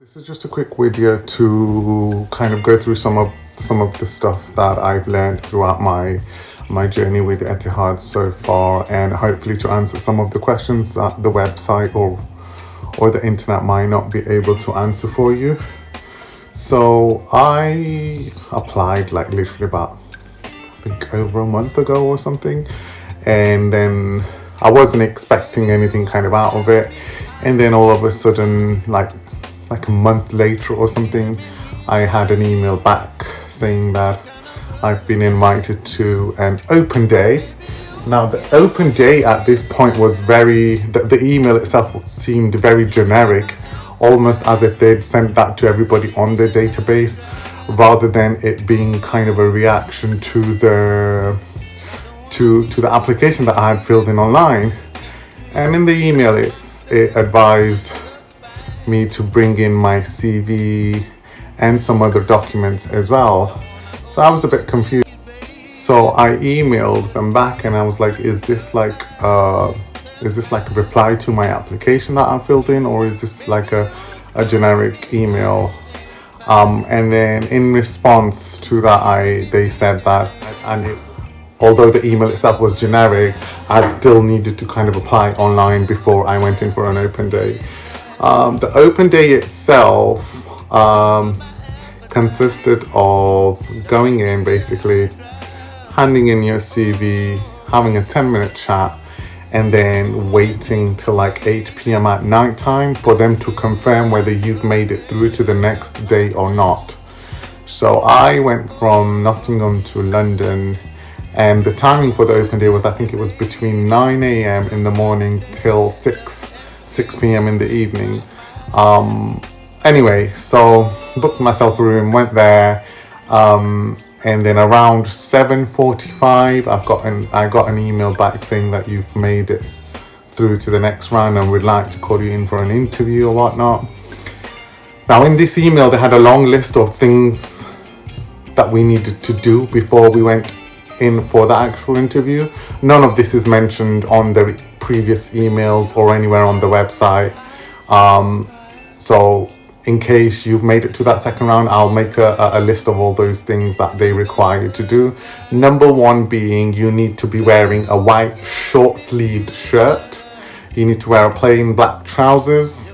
This is just a quick video to kind of go through some of the stuff that I've learned throughout my journey with Etihad so far, and hopefully to answer some of the questions that the website or the internet might not be able to answer for you. So I applied like literally about, I think, over a month ago or something, and then I wasn't expecting anything kind of out of it, and then all of a sudden, like a month later or something, I had an email back saying that I've been invited to an open day. Now the open day at this point was the email itself seemed very generic, almost as if they'd sent that to everybody on their database, rather than it being kind of a reaction to the application that I had filled in online. And in the email it advised me to bring in my CV and some other documents as well. So I was a bit confused. So I emailed them back and I was like, is this like a reply to my application that I filled in, or is this like a generic email? And then in response to that, they said that, although the email itself was generic, I still needed to kind of apply online before I went in for an open day. The open day itself consisted of going in, basically handing in your CV, having a 10-minute chat, and then waiting till like 8 p.m. at night time for them to confirm whether you've made it through to the next day or not. So I went from Nottingham to London, and the timing for the open day was, I think it was between 9 a.m. in the morning till 6 p.m. in the evening. Anyway, so booked myself a room, went there, and then around 7:45 I got an email back saying that you've made it through to the next round and we'd like to call you in for an interview or whatnot. Now in this email they had a long list of things that we needed to do before we went in for the actual interview. None of this is mentioned on the previous emails or anywhere on the website. So in case you've made it to that second round, I'll make a list of all those things that they require you to do. Number one being, you need to be wearing a white short-sleeved shirt. You need to wear a plain black trousers,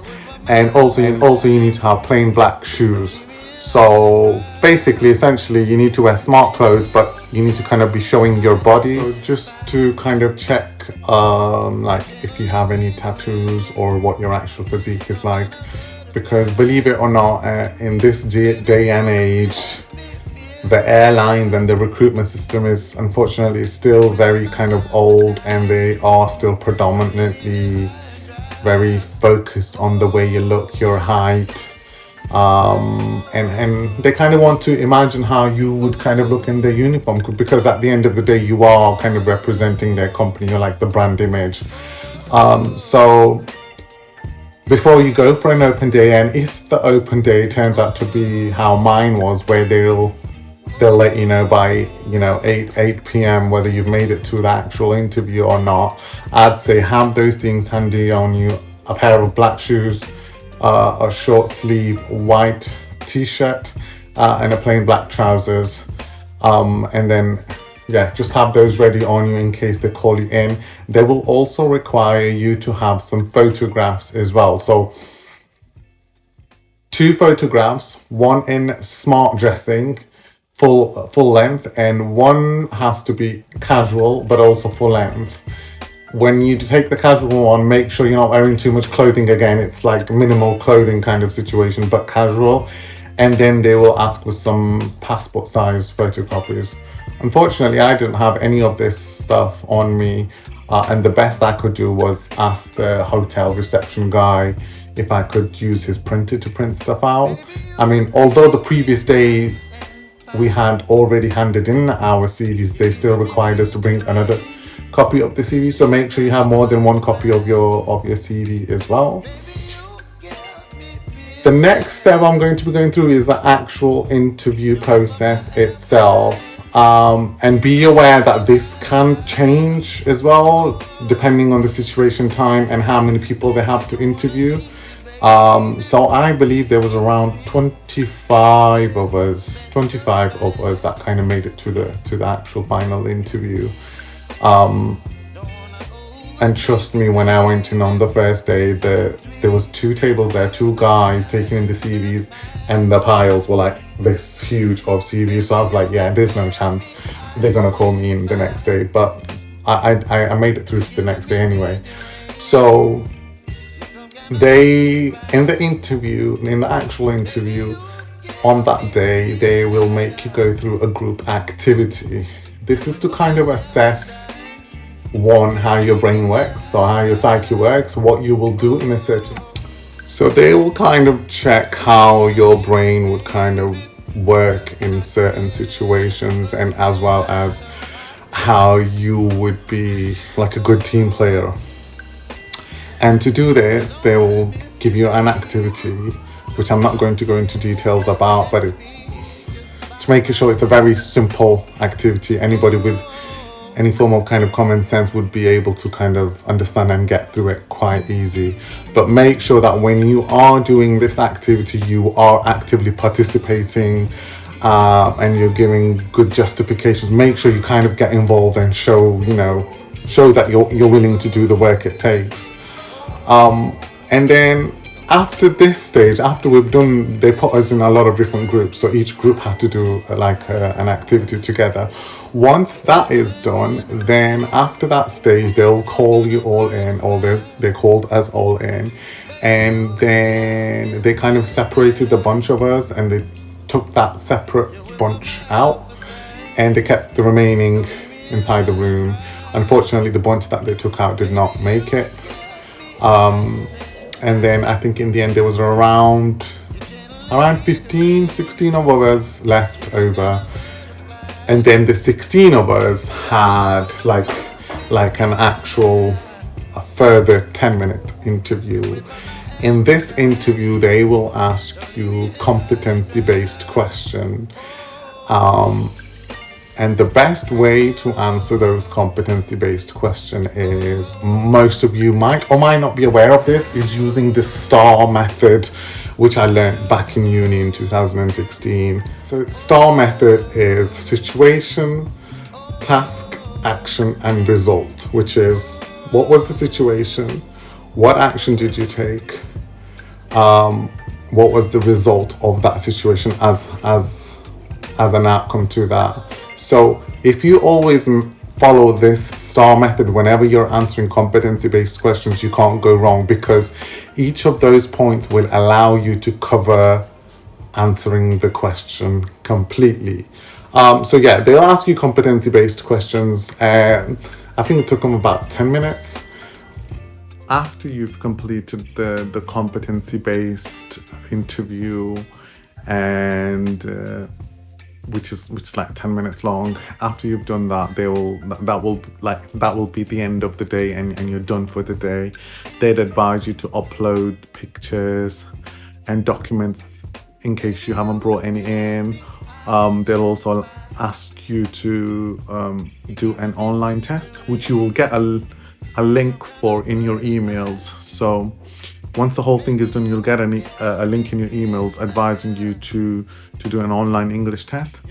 and also you need to have plain black shoes. So basically, essentially, you need to wear smart clothes, but you need to kind of be showing your body. So just to kind of check, like if you have any tattoos or what your actual physique is like. Because believe it or not, in this day and age, the airline and the recruitment system is unfortunately still very kind of old, and they are still predominantly very focused on the way you look, your height, and they kind of want to imagine how you would kind of look in their uniform, because at the end of the day you are kind of representing their company. You're like the brand image. So before you go for an open day, and if the open day turns out to be how mine was, where they'll let you know by 8 p.m. whether you've made it to the actual interview or not, I'd say have those things handy on you: a pair of black shoes, a short sleeve white t-shirt, and a plain black trousers, and then just have those ready on you in case they call you in. They will also require you to have some photographs as well. So 2 photographs, one in smart dressing, full length, and one has to be casual but also full length. When you take the casual one, make sure you're not wearing too much clothing. Again, it's like minimal clothing kind of situation, but casual. And then they will ask for some passport size photocopies. Unfortunately, I didn't have any of this stuff on me, and the best I could do was ask the hotel reception guy if I could use his printer to print stuff out. I mean, although the previous day we had already handed in our CVs, they still required us to bring another copy of the CV. So make sure you have more than one copy of your CV as well. The next step I'm going to be going through is the actual interview process itself. And be aware that this can change as well depending on the situation, time, and how many people they have to interview. So I believe there was around 25 of us that kind of made it to the actual final interview. And trust me, when I went in on the first day, there was two tables there, two guys taking in the CVs, and the piles were like this huge of CVs. So I was like, yeah, there's no chance they're gonna call me in the next day. But I made it through to the next day anyway. So they, in the actual interview on that day, they will make you go through a group activity. This is to kind of assess, one, how your brain works, so how your psyche works, what you will do in a certain. So they will kind of check how your brain would kind of work in certain situations, and as well as how you would be like a good team player. And to do this, they will give you an activity, which I'm not going to go into details about, but it's to make it sure it's a very simple activity. Anybody with any form of kind of common sense would be able to kind of understand and get through it quite easy. But make sure that when you are doing this activity, you are actively participating, and you're giving good justifications. Make sure you kind of get involved and show that you're willing to do the work it takes. And then after this stage, after we've done, they put us in a lot of different groups. So each group had to do an activity together. Once that is done, then after that stage, they'll call you all in, or they called us all in. And then they kind of separated the bunch of us, and they took that separate bunch out, and they kept the remaining inside the room. Unfortunately, the bunch that they took out did not make it. And then I think in the end there was around 15, 16 of us left over. And then the 16 of us had like an actual a further 10-minute interview. In this interview, they will ask you competency-based questions. And the best way to answer those competency-based questions is, most of you might or might not be aware of this, is using the STAR method, which I learned back in uni in 2016. So STAR method is situation, task, action, and result, which is, what was the situation? What action did you take? What was the result of that situation as an outcome to that? So if you always follow this STAR method whenever you're answering competency-based questions, you can't go wrong, because each of those points will allow you to cover answering the question completely. So yeah, they'll ask you competency-based questions. I think it took them about 10 minutes. After you've completed the competency-based interview, and which is like 10 minutes long. After you've done that, that will be the end of the day, and you're done for the day. They'd advise you to upload pictures and documents in case you haven't brought any in. They'll also ask you to do an online test, which you will get a link for in your emails. So once the whole thing is done, you'll get a link in your emails advising you to do an online English test.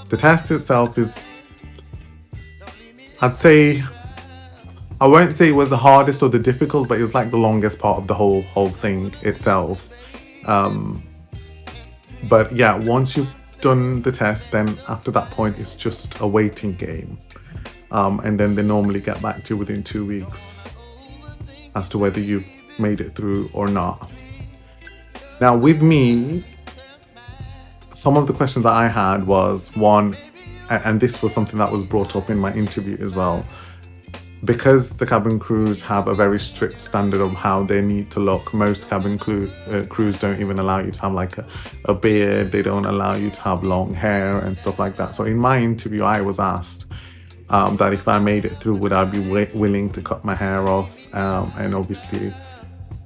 The test itself is, I won't say it was the hardest or the difficult, but it was like the longest part of the whole thing itself. But yeah, once you've done the test, then after that point, it's just a waiting game. And then they normally get back to you within 2 weeks as to whether you've made it through or not. Now with me, some of the questions that I had was, one, and this was something that was brought up in my interview as well, because the cabin crews have a very strict standard of how they need to look. Most cabin crews don't even allow you to have like a beard. They don't allow you to have long hair and stuff like that. So in my interview, I was asked that if I made it through, would I be willing to cut my hair off, and obviously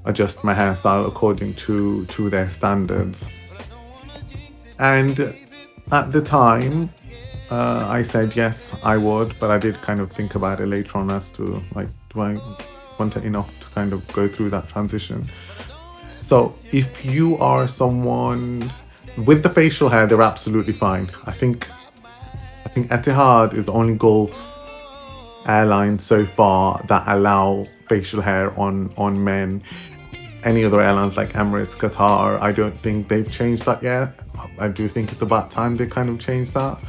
adjust my hairstyle according to their standards. And at the time, I said yes, I would, but I did kind of think about it later on as to, like, do I want it enough to kind of go through that transition? So if you are someone with the facial hair, they're absolutely fine. I think Etihad is the only Gulf airline so far that allow facial hair on men. Any other airlines like Emirates, Qatar, I don't think they've changed that yet. I do think it's about time they kind of changed that.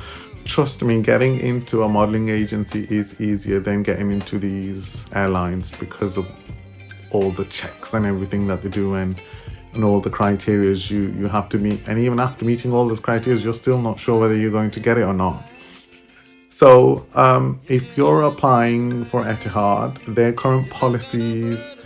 Trust me, getting into a modeling agency is easier than getting into these airlines because of all the checks and everything that they do, and all the criteria you have to meet. And even after meeting all those criteria, you're still not sure whether you're going to get it or not. So if you're applying for Etihad, their current policies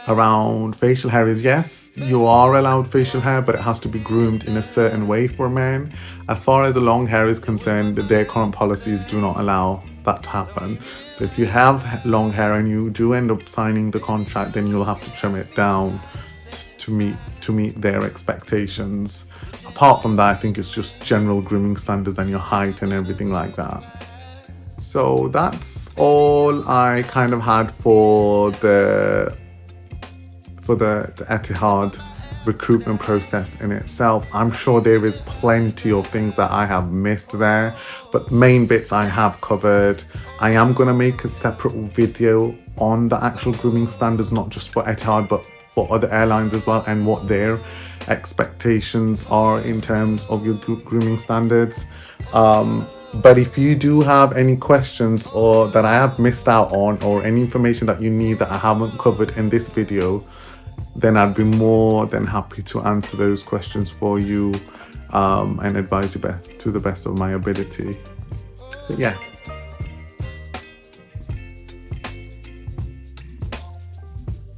around facial hair is, yes, you are allowed facial hair, but it has to be groomed in a certain way for men. As far as the long hair is concerned, their current policies do not allow that to happen. So if you have long hair and you do end up signing the contract, then you'll have to trim it down to meet their expectations. Apart from that, I think it's just general grooming standards and your height and everything like that. So that's all I kind of had for the Etihad recruitment process in itself. I'm sure there is plenty of things that I have missed there, but main bits I have covered. I am going to make a separate video on the actual grooming standards, not just for Etihad, but for other airlines as well, and what their expectations are in terms of your grooming standards. But if you do have any questions or that I have missed out on, or any information that you need that I haven't covered in this video, then I'd be more than happy to answer those questions for you and advise you to the best of my ability. But yeah,